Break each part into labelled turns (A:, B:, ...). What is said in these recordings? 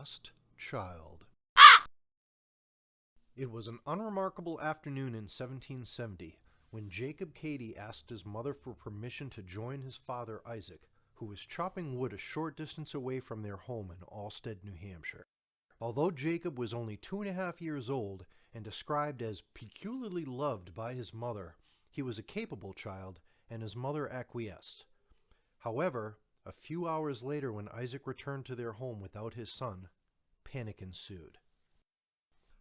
A: lost child. It was an unremarkable afternoon in 1770 when Jacob Cady asked his mother for permission to join his father Isaac, who was chopping wood a short distance away from their home in Alstead, New Hampshire. Although Jacob was only 2.5 years old and described as peculiarly loved by his mother, he was a capable child, and his mother acquiesced. However, a few hours later, when Isaac returned to their home without his son, panic ensued.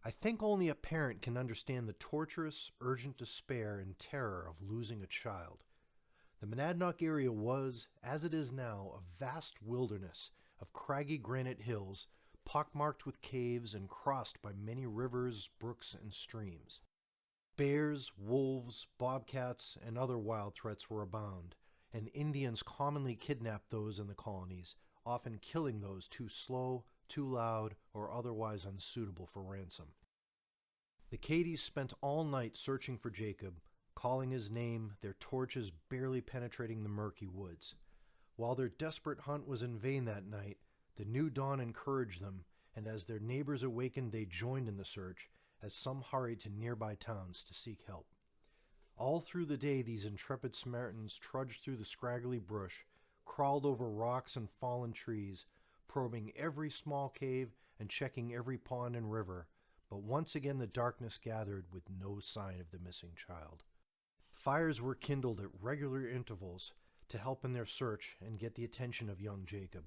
A: I think only a parent can understand the torturous, urgent despair and terror of losing a child. The Monadnock area was, as it is now, a vast wilderness of craggy granite hills, pockmarked with caves and crossed by many rivers, brooks, and streams. Bears, wolves, bobcats, and other wild threats were abound, and Indians commonly kidnapped those in the colonies, often killing those too slow, too loud, or otherwise unsuitable for ransom. The Cadys spent all night searching for Jacob, calling his name, their torches barely penetrating the murky woods. While their desperate hunt was in vain that night, the new dawn encouraged them, and as their neighbors awakened they joined in the search, as some hurried to nearby towns to seek help. All through the day these intrepid Samaritans trudged through the scraggly brush, crawled over rocks and fallen trees, probing every small cave and checking every pond and river, but once again the darkness gathered with no sign of the missing child. Fires were kindled at regular intervals to help in their search and get the attention of young Jacob,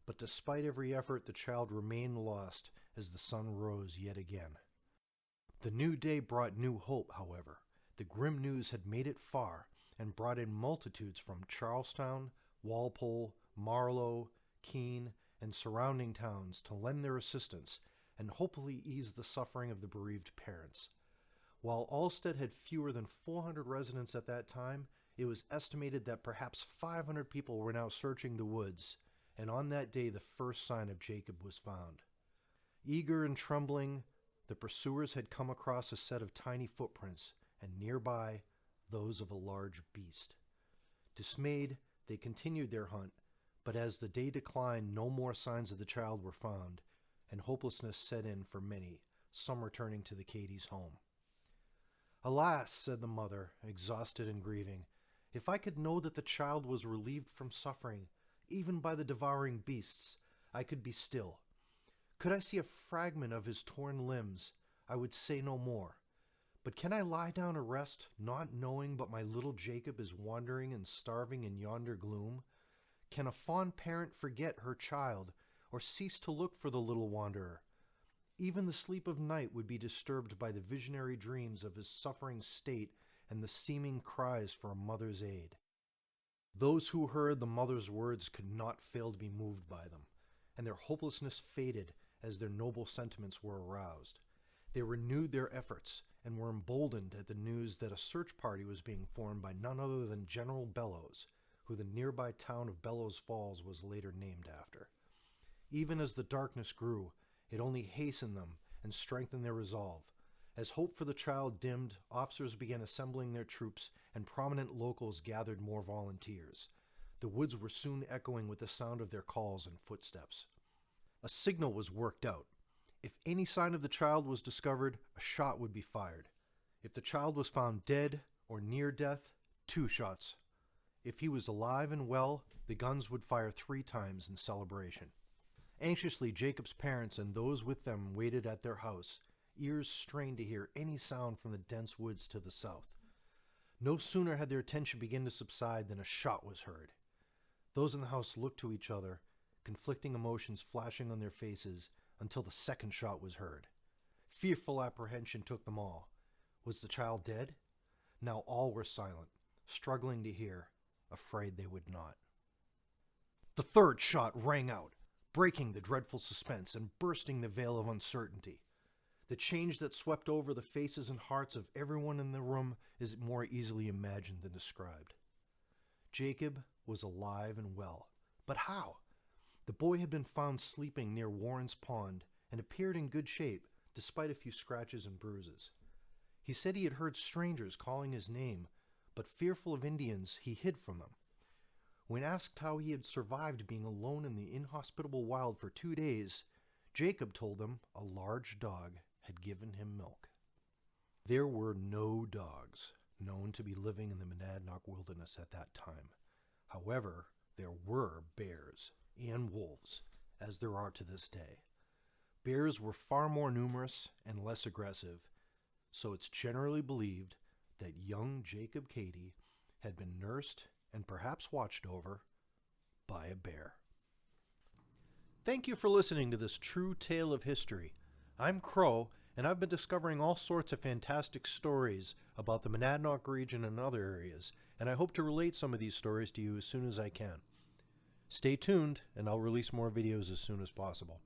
A: but despite every effort the child remained lost as the sun rose yet again. The new day brought new hope, however. The grim news had made it far and brought in multitudes from Charlestown, Walpole, Marlow, Keene, and surrounding towns to lend their assistance and hopefully ease the suffering of the bereaved parents. While Alstead had fewer than 400 residents at that time, it was estimated that perhaps 500 people were now searching the woods, and on that day the first sign of Jacob was found. Eager and trembling, the pursuers had come across a set of tiny footprints, and nearby, those of a large beast. Dismayed, they continued their hunt, but as the day declined, no more signs of the child were found, and hopelessness set in for many, some returning to the Cadys' home. "Alas," said the mother, exhausted and grieving, "if I could know that the child was relieved from suffering, even by the devouring beasts, I could be still. Could I see a fragment of his torn limbs, I would say no more. But can I lie down to rest, not knowing but my little Jacob is wandering and starving in yonder gloom? Can a fond parent forget her child, or cease to look for the little wanderer? Even the sleep of night would be disturbed by the visionary dreams of his suffering state and the seeming cries for a mother's aid." Those who heard the mother's words could not fail to be moved by them, and their hopelessness faded as their noble sentiments were aroused. They renewed their efforts and were emboldened at the news that a search party was being formed by none other than General Bellows, who the nearby town of Bellows Falls was later named after. Even as the darkness grew, it only hastened them and strengthened their resolve. As hope for the child dimmed, officers began assembling their troops, and prominent locals gathered more volunteers. The woods were soon echoing with the sound of their calls and footsteps. A signal was worked out. If any sign of the child was discovered, a shot would be fired. If the child was found dead or near death, 2 shots. If he was alive and well, the guns would fire 3 times in celebration. Anxiously, Jacob's parents and those with them waited at their house, ears strained to hear any sound from the dense woods to the south. No sooner had their attention begun to subside than a shot was heard. Those in the house looked to each other, conflicting emotions flashing on their faces, until the second shot was heard. Fearful apprehension took them all. Was the child dead? Now all were silent, struggling to hear, afraid they would not. The third shot rang out, breaking the dreadful suspense and bursting the veil of uncertainty. The change that swept over the faces and hearts of everyone in the room is more easily imagined than described. Jacob was alive and well. But how? The boy had been found sleeping near Warren's Pond and appeared in good shape, despite a few scratches and bruises. He said he had heard strangers calling his name, but fearful of Indians, he hid from them. When asked how he had survived being alone in the inhospitable wild for 2 days, Jacob told them a large dog had given him milk. There were no dogs known to be living in the Monadnock wilderness at that time. However, there were bears and wolves, as there are to this day. Bears were far more numerous and less aggressive, so it's generally believed that young Jacob Cady had been nursed and perhaps watched over by a bear. Thank you for listening to this true tale of history. I'm Crow, and I've been discovering all sorts of fantastic stories about the Monadnock region and other areas, and I hope to relate some of these stories to you as soon as I can. Stay tuned, and I'll release more videos as soon as possible.